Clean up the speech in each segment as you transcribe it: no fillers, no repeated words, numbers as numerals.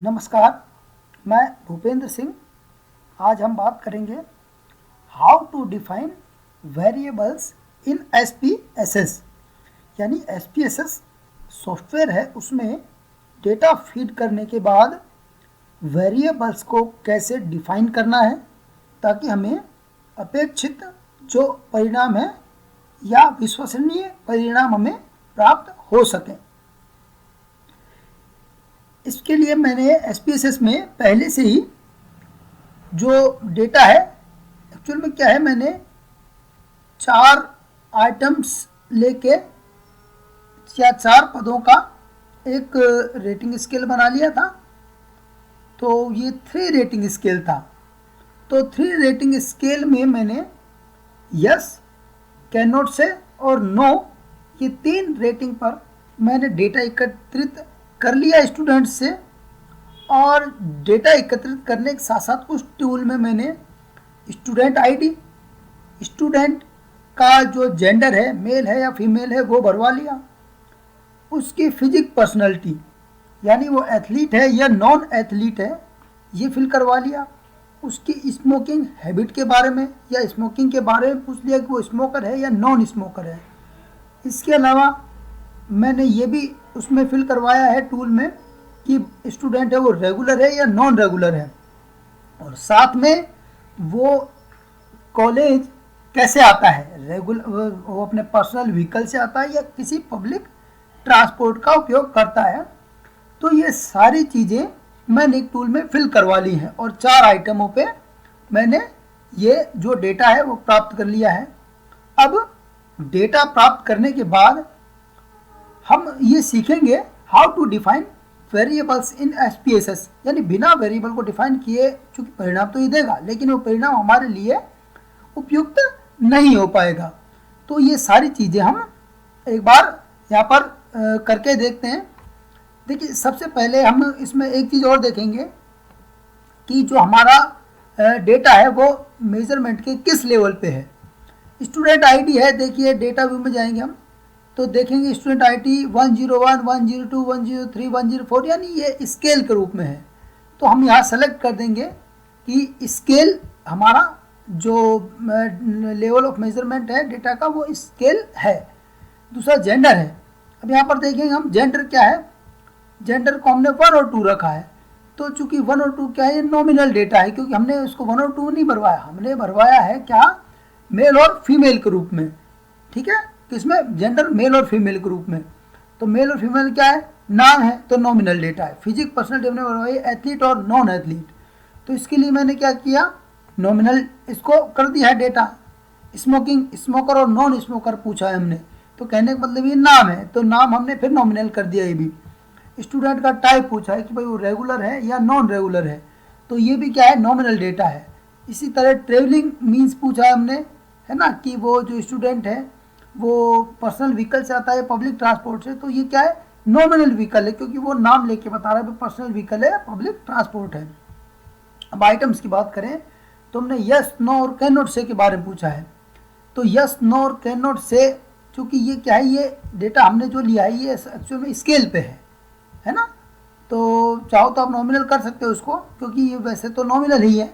नमस्कार, मैं भूपेंद्र सिंह। आज हम बात करेंगे how to define variables in SPSS। यानी SPSS सॉफ्टवेयर है, उसमें डेटा फीड करने के बाद वेरिएबल्स को कैसे डिफाइन करना है ताकि हमें अपेक्षित जो परिणाम है या विश्वसनीय परिणाम हमें प्राप्त हो सकें। इसके लिए मैंने SPSS में पहले से ही जो डेटा है, एक्चुअल में क्या है, मैंने 4 आइटम्स लेके या 4 पदों का एक रेटिंग स्केल बना लिया था। तो ये 3 रेटिंग स्केल था। तो 3 रेटिंग स्केल में मैंने यस, कैन नॉट से और नो, ये 3 रेटिंग पर मैंने डेटा एकत्रित कर लिया स्टूडेंट्स से। और डेटा एकत्रित करने के साथ साथ उस टूल में मैंने स्टूडेंट आईडी, स्टूडेंट का जो जेंडर है, मेल है या फीमेल है, वो भरवा लिया। उसकी फिजिक पर्सनैलिटी यानी वो एथलीट है या नॉन एथलीट है, ये फिल करवा लिया। उसकी स्मोकिंग हैबिट के बारे में या स्मोकिंग के बारे में पूछ लिया कि वो स्मोकर है या नॉन स्मोकर है। इसके अलावा मैंने ये भी उसमें फिल करवाया है टूल में कि स्टूडेंट है वो रेगुलर है या नॉन रेगुलर है, और साथ में वो कॉलेज कैसे आता है, रेगुलर वो अपने पर्सनल व्हीकल से आता है या किसी पब्लिक ट्रांसपोर्ट का उपयोग करता है। तो ये सारी चीज़ें मैंने एक टूल में फिल करवा ली हैं और 4 आइटमों पे मैंने ये जो डेटा है वो प्राप्त कर लिया है। अब डेटा प्राप्त करने के बाद हम ये सीखेंगे how to define variables in SPSS। यानी बिना वेरिएबल को डिफाइन किए, चूंकि परिणाम तो ये देगा लेकिन वो परिणाम हमारे लिए उपयुक्त नहीं हो पाएगा। तो ये सारी चीज़ें हम एक बार यहाँ पर करके देखते हैं। देखिए, सबसे पहले हम इसमें एक चीज़ और देखेंगे कि जो हमारा डेटा है वो मेजरमेंट के किस लेवल पे है। स्टूडेंट आईडी है, देखिए डेटा व्यू में जाएंगे हम तो देखेंगे स्टूडेंट आईडी 101, 102, 103, 104, यानी ये स्केल के रूप में है। तो हम यहाँ सेलेक्ट कर देंगे कि स्केल हमारा जो लेवल ऑफ मेजरमेंट है डेटा का वो स्केल है। दूसरा जेंडर है। अब यहाँ पर देखेंगे हम जेंडर क्या है। जेंडर को हमने 1 और 2 रखा है। तो चूंकि 1 और 2 क्या है, ये नॉमिनल डेटा है, क्योंकि हमने उसको 1 और 2 नहीं भरवाया, हमने भरवाया है क्या, मेल और फीमेल के रूप में। ठीक है, किसमें, जेंडर मेल और फीमेल के रूप में। तो मेल और फीमेल क्या है, नाम है, तो नॉमिनल डेटा है। फिजिक पर्सनैलिटी हमने भरवाई एथलीट और नॉन एथलीट, तो इसके लिए मैंने क्या किया, नॉमिनल इसको कर दिया है डेटा। स्मोकिंग, स्मोकर और नॉन स्मोकर पूछा है हमने, तो कहने का मतलब ये नाम है, तो नाम हमने फिर नॉमिनल कर दिया। ये भी स्टूडेंट का टाइप पूछा है कि भाई वो रेगुलर है या नॉन रेगुलर है, तो ये भी क्या है, नॉमिनल डेटा है। इसी तरह ट्रेवलिंग मीन्स पूछा है हमने, है ना, कि वो जो स्टूडेंट है वो पर्सनल व्हीकल से आता है पब्लिक ट्रांसपोर्ट से, तो ये क्या है, नॉमिनल व्हीकल है, क्योंकि वो नाम लेके बता रहा है पर्सनल व्हीकल है या पब्लिक ट्रांसपोर्ट है। अब आइटम्स की बात करें तो हमने यस, नो और कैन नॉट से के बारे में पूछा है। तो यस, नो और कैन नॉट से, चूँकि ये क्या है, ये डेटा हमने जो लिया है ये एक्चुअल में स्केल पे है ना। तो चाहो तो आप नॉमिनल कर सकते हो उसको, क्योंकि ये वैसे तो नॉमिनल ही है,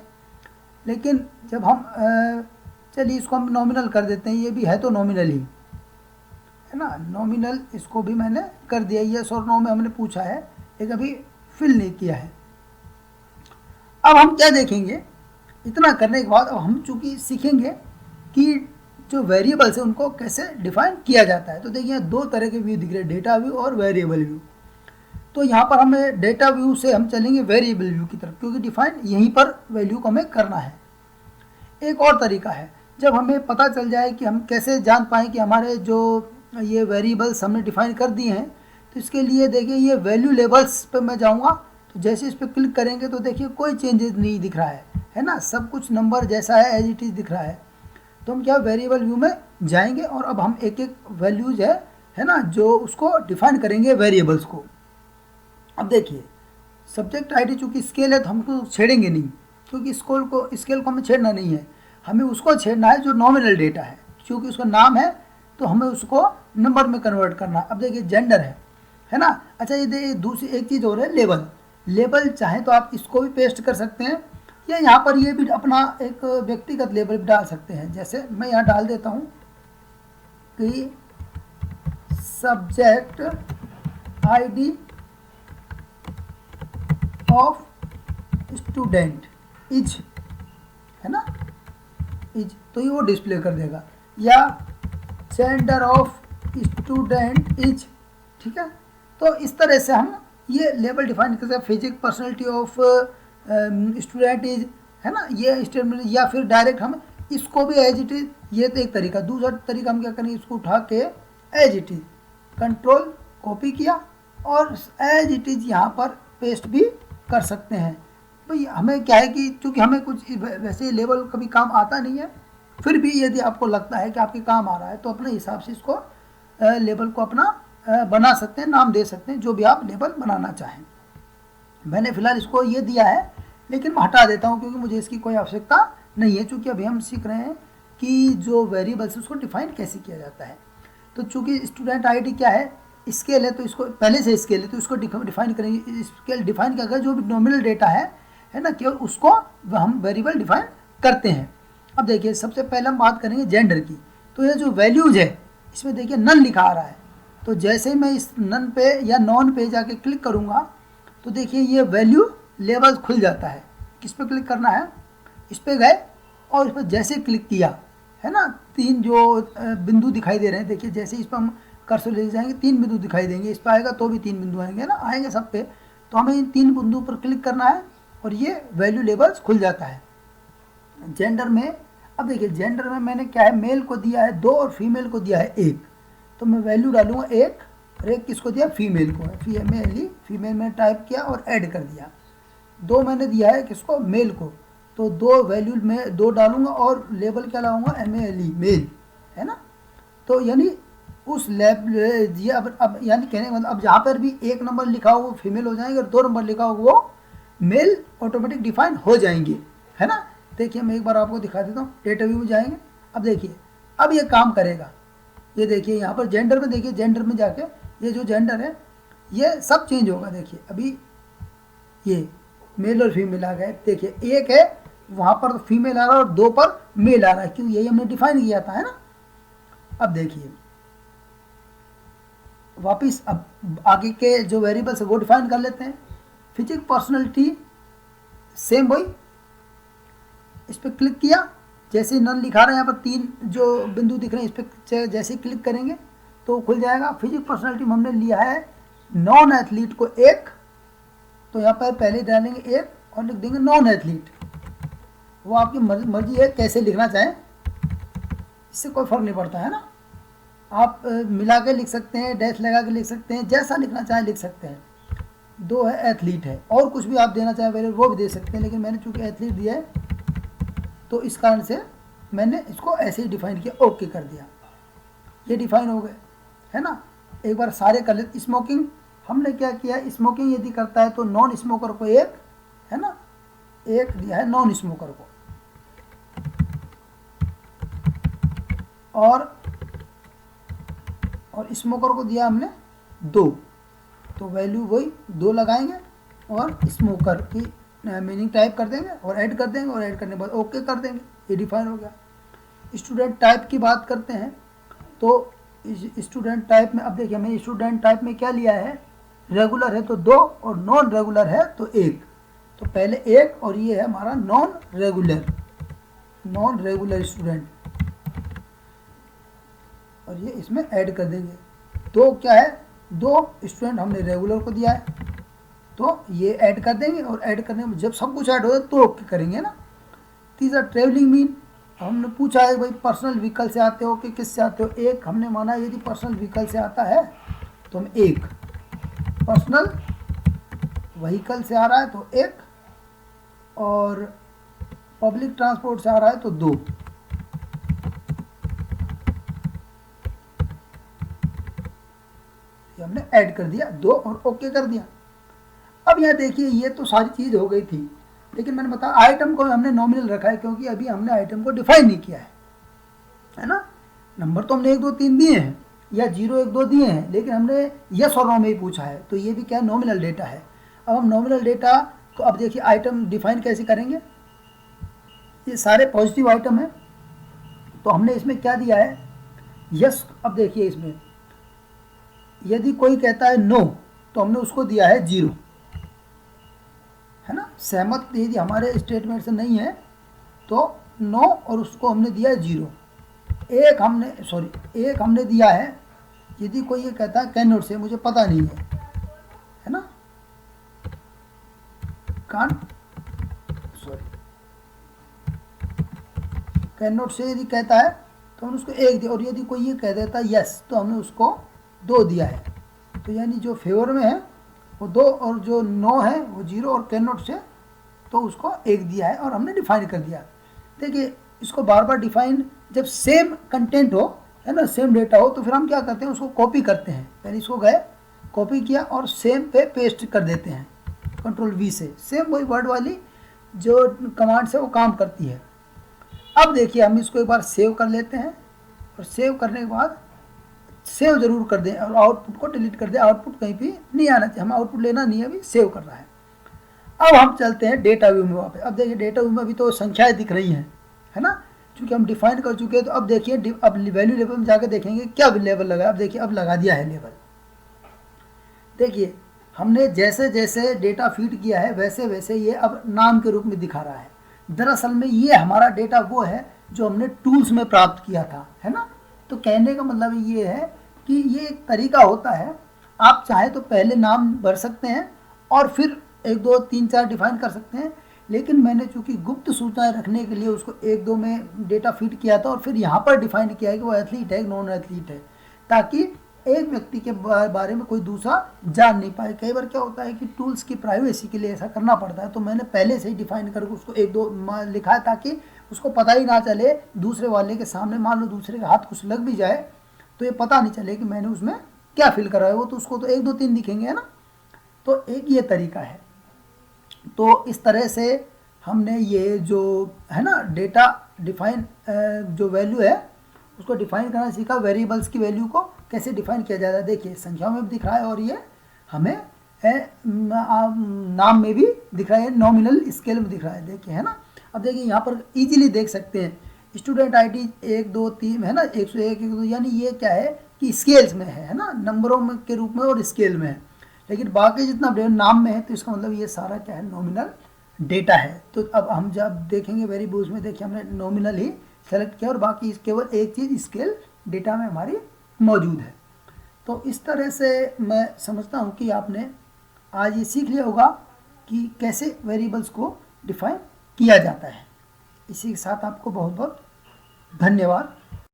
लेकिन जब हम चलिए इसको हम नॉमिनल कर देते हैं, ये भी है तो नॉमिनल ही है ना। नॉमिनल इसको भी मैंने कर दिया, यस और नो में हमने पूछा है, लेकिन अभी फिल नहीं किया है। अब हम क्या देखेंगे, इतना करने के बाद अब हम चूँकि सीखेंगे कि जो वेरिएबल्स है उनको कैसे डिफाइन किया जाता है। तो देखिए 2 तरह के व्यू दिख रहे हैं, डेटा व्यू और वेरिएबल व्यू। तो यहाँ पर हमें डेटा व्यू से हम चलेंगे वेरिएबल व्यू की तरफ, क्योंकि डिफाइन यहीं पर वैल्यू को हमें करना है। एक और तरीका है, जब हमें पता चल जाए कि हम कैसे जान पाएँ कि हमारे जो ये वेरिएबल्स हमने डिफाइन कर दिए हैं, तो इसके लिए देखिए ये वैल्यू लेबल्स पे मैं जाऊँगा। तो जैसे इस पर क्लिक करेंगे तो देखिए कोई चेंजेस नहीं दिख रहा है ना, सब कुछ नंबर जैसा है, एज इट इज़ दिख रहा है। तो हम क्या वेरिएबल व्यू में जाएंगे और अब हम एक एक वैल्यूज है ना, जो उसको डिफाइन करेंगे वेरिएबल्स को। अब देखिए सब्जेक्ट आईडी चूँकि स्केल है तो हमको छेड़ेंगे नहीं, क्योंकि स्केल को हमें छेड़ना नहीं है, हमें उसको छेड़ना है जो नॉमिनल डेटा है। क्योंकि उसका नाम है तो हमें उसको नंबर में कन्वर्ट करना है। अब देखिए जेंडर है ना। अच्छा, ये देखिए दूसरी एक चीज़ और है, लेवल। लेबल चाहें तो आप इसको भी पेस्ट कर सकते हैं, या यहाँ पर ये भी अपना एक व्यक्तिगत लेबल भी डाल सकते हैं। जैसे मैं यहाँ डाल देता हूँ कि subject ID of student is, है ना, इज, तो ये वो डिस्प्ले कर देगा, या जेंडर ऑफ स्टूडेंट इज, ठीक है। तो इस तरह से हम ये लेबल डिफाइन कर सकते हैं। Physique personality of student is, है ना, ये स्टेटमेंट, या फिर डायरेक्ट हम इसको भी एज इट इज, ये तो एक तरीका। दूसरा तरीका हम क्या करेंगे, इसको उठा के as it is control copy किया और एज इट इज यहाँ पर पेस्ट भी कर सकते हैं। भाई हमें क्या है कि चूँकि हमें कुछ वैसे लेबल कभी काम आता नहीं है, फिर भी यदि आपको लगता है कि आपके काम आ रहा है तो अपने हिसाब से इसको लेबल को अपना बना सकते हैं, नाम दे सकते हैं, जो भी आप लेबल बनाना चाहें। मैंने फ़िलहाल इसको ये दिया है, लेकिन मैं हटा देता हूँ क्योंकि मुझे इसकी कोई आवश्यकता नहीं है, चूँकि अभी हम सीख रहे हैं कि जो वेरिएबल्स उसको डिफाइन कैसे किया जाता है। तो चूँकि स्टूडेंट आईडी क्या है, स्केल है, तो इसको पहले से स्केल है तो इसको डिफाइन करेंगे। स्केल डिफाइन क्या, जो भी नॉमिनल डेटा है ना, केवल उसको हम वेरिएबल डिफाइन करते हैं। अब देखिए सबसे पहले हम बात करेंगे जेंडर की। तो ये जो वैल्यूज है इसमें देखिए नन लिखा आ रहा है, तो जैसे ही मैं इस नन पे या नॉन पे जाके क्लिक करूँगा तो देखिए ये वैल्यू लेबल खुल जाता है। किस पे क्लिक करना है, इस पे गए और इस पर जैसे क्लिक किया, है ना, 3 जो बिंदु दिखाई दे रहे हैं, देखिए जैसे इस पर हम कर्सर ले जाएंगे 3 बिंदु दिखाई देंगे, इस पर आएगा तो भी 3 बिंदु आएंगे ना, आएंगे सब पे। तो हमें इन 3 बिंदु पर क्लिक करना है और ये वैल्यू लेबल्स खुल जाता है। जेंडर में, अब देखिए जेंडर में मैंने क्या है, मेल को दिया है 2 और फीमेल को दिया है 1, तो मैं वैल्यू डालूंगा 1, और 1 किसको दिया, फीमेल को है, फीमेल में टाइप किया और ऐड कर दिया। 2 मैंने दिया है किसको, मेल को, तो 2 वैल्यू में 2 डालूंगा और लेबल क्या लाऊंगा, MALE, मेल, है ना। तो यानी उस ये अब यानी कहने का मतलब अब जहाँ पर भी 1 नंबर लिखा हो वो फीमेल हो जाएंगे और 2 नंबर लिखा हो वो मेल ऑटोमेटिक डिफाइन हो जाएंगे, है ना। देखिए मैं एक बार आपको दिखा देता हूँ, डेटा व्यू में जाएंगे। अब देखिए अब ये काम करेगा, ये देखिए यहाँ पर जेंडर में, देखिए जेंडर में जाके ये जो जेंडर है ये सब चेंज होगा। देखिए अभी ये मेल और फीमेल आ गए, देखिए 1 है वहाँ पर फीमेल आ रहा है और 2 पर मेल आ रहा है, क्यों, यही हमने डिफाइन किया था, है ना। अब देखिए वापिस अब आगे के जो वेरिएबल्स है वो डिफाइन कर लेते हैं। फिजिक पर्सनैलिटी सेम वही, इस पर क्लिक किया, जैसे नन लिखा रहा है यहाँ पर 3 जो बिंदु दिख रहे हैं, इस पर जैसे क्लिक करेंगे तो खुल जाएगा। फिजिक पर्सनैलिटी में हमने लिया है नॉन एथलीट को 1, तो यहाँ पर पहले डालेंगे 1 और लिख देंगे नॉन एथलीट। वो आपकी मर्जी है कैसे लिखना चाहें, इससे कोई फर्क नहीं पड़ता, है ना। आप मिला के लिख सकते हैं, डैश लगा के लिख सकते हैं, जैसा लिखना चाहें लिख सकते हैं। 2 है एथलीट है, और कुछ भी आप देना चाहें पहले वो भी दे सकते हैं, लेकिन मैंने चूँकि एथलीट दिया है तो इस कारण से मैंने इसको ऐसे ही डिफाइन किया, ओके कर दिया, ये डिफाइन हो गए, है ना। एक बार सारे कर लेते। स्मोकिंग हमने क्या किया, स्मोकिंग यदि करता है तो नॉन स्मोकर को 1, है ना, 1 दिया है नॉन स्मोकर को, और स्मोकर को दिया हमने 2, तो वैल्यू वही 2 लगाएंगे और स्मोकर की मीनिंग टाइप कर देंगे और ऐड कर देंगे, और ऐड करने के बाद ओके कर देंगे, ये डिफाइन हो गया। स्टूडेंट टाइप की बात करते हैं, तो स्टूडेंट टाइप में अब देखिए मैंने स्टूडेंट टाइप में क्या लिया है, रेगुलर है तो 2 और नॉन रेगुलर है तो 1, तो पहले 1 और ये है हमारा नॉन रेगुलर स्टूडेंट, और ये इसमें ऐड कर देंगे। 2 क्या है, 2 स्टूडेंट हमने रेगुलर को दिया है तो ये ऐड कर देंगे, और ऐड करने में जब सब कुछ ऐड हो जाए तो ओके करेंगे ना। तीसरा ट्रेवलिंग मीन, हमने पूछा है भाई पर्सनल व्हीकल से आते हो कि किससे आते हो, 1 हमने माना यदि पर्सनल व्हीकल से आता है तो हम 1, पर्सनल व्हीकल से आ रहा है तो 1, और पब्लिक ट्रांसपोर्ट से आ रहा है तो 2। ये हमने ऐड कर दिया 2 और ओके कर दिया। अब यहाँ देखिए ये तो सारी चीज़ हो गई थी, लेकिन मैंने बताया आइटम को हमने नॉमिनल रखा है क्योंकि अभी हमने आइटम को डिफाइन नहीं किया है ना। नंबर तो हमने 1 2 3 दिए हैं या 0 1 2 दिए हैं, लेकिन हमने यस और नो में ही पूछा है, तो ये भी क्या नॉमिनल डेटा है। अब हम नॉमिनल डेटा को अब देखिए आइटम डिफाइन कैसे करेंगे। ये सारे पॉजिटिव आइटम है, तो हमने इसमें क्या दिया है, यस। अब देखिए इसमें यदि कोई कहता है नो तो हमने उसको दिया है 0, है ना। सहमत यदि हमारे स्टेटमेंट से नहीं है तो नो, और उसको हमने दिया है 0। एक हमने दिया है यदि कोई ये कहता है कैन नॉट से, मुझे पता नहीं है ना, कैन नॉट से यदि कहता है तो हमने उसको 1 दिया, और यदि कोई ये कह देता है यस तो हमने उसको 2 दिया है। तो यानी जो फेवर में है वो 2 और जो नो है वो 0, और कैन नॉट से तो उसको 1 दिया है और हमने डिफाइन कर दिया। देखिए इसको बार बार डिफाइन, जब सेम कंटेंट हो, है ना, सेम डेटा हो, तो फिर हम क्या करते हैं, उसको कॉपी करते हैं। पहले इसको गए कॉपी किया और सेम पे पेस्ट कर देते हैं Ctrl+V से, सेम वही वर्ड वाली जो कमांड से वो काम करती है। अब देखिए हम इसको एक बार सेव कर लेते हैं, और सेव करने के बाद सेव जरूर कर दें और आउटपुट को डिलीट कर दें। आउटपुट कहीं भी नहीं आना चाहिए, हमें आउटपुट लेना नहीं है, अभी सेव कर रहा है। अब हम चलते हैं डेटा व्यू में वापस। अब देखिए डेटा व्यू में अभी तो संख्याएं दिख रही हैं, है ना, क्योंकि हम डिफाइन कर चुके हैं। तो अब देखिए अब वैल्यू लेवल में जाकर देखेंगे क्या लेवल लगा। अब देखिए अब लगा दिया है लेवल। देखिए हमने जैसे जैसे डेटा फीड किया है वैसे वैसे ये अब नाम के रूप में दिखा रहा है। दरअसल में ये हमारा डेटा वो है जो हमने टूल्स में प्राप्त किया था, है ना। तो कहने का मतलब ये है कि ये एक तरीका होता है, आप चाहे तो पहले नाम भर सकते हैं और फिर 1 2 3 4 डिफाइन कर सकते हैं, लेकिन मैंने चूंकि गुप्त सूचनाएं रखने के लिए उसको 1 2 में डेटा फीड किया था और फिर यहाँ पर डिफाइन किया है कि वो एथलीट है नॉन एथलीट है, ताकि एक व्यक्ति के बारे में कोई दूसरा जान नहीं पाए। कई बार क्या होता है कि टूल्स की प्राइवेसी के लिए ऐसा करना पड़ता है, तो मैंने पहले से ही डिफाइन करके उसको 1 2 लिखा है ताकि उसको पता ही ना चले दूसरे वाले के सामने। मान लो दूसरे के हाथ कुछ लग भी जाए तो ये पता नहीं चले कि मैंने उसमें क्या फिल करा है, वो तो उसको तो 1 2 3 दिखेंगे, है ना। तो एक ये तरीका है। तो इस तरह से हमने ये जो है ना डेटा डिफाइन जो वैल्यू है उसको डिफाइन करना सीखा। वेरिएबल्स की वैल्यू को कैसे डिफाइन किया जाता है, देखिए संख्याओं में भी दिख रहा है और ये हमें नाम में भी दिख रहा है, नॉमिनल स्केल में दिख रहा है, देखिए, है ना। अब देखिए यहाँ पर इजीली देख सकते हैं स्टूडेंट आईडी 1 2 3 है ना, 101 1 2, यानी ये क्या है कि स्केल्स में है ना, नंबरों में के रूप में और स्केल में है। लेकिन बाकी जितना नाम में है तो इसका मतलब ये सारा क्या है, नॉमिनल डेटा है। तो अब हम जब देखेंगे वेरिएबल्स में, देखिए हमने नॉमिनल ही सेलेक्ट किया और बाकी केवल एक चीज़ स्केल डेटा में हमारी मौजूद है। तो इस तरह से मैं समझता हूँ कि आपने आज ये सीख लिया होगा कि कैसे वेरिएबल्स को डिफाइन किया जाता है। इसी के साथ आपको बहुत बहुत धन्यवाद।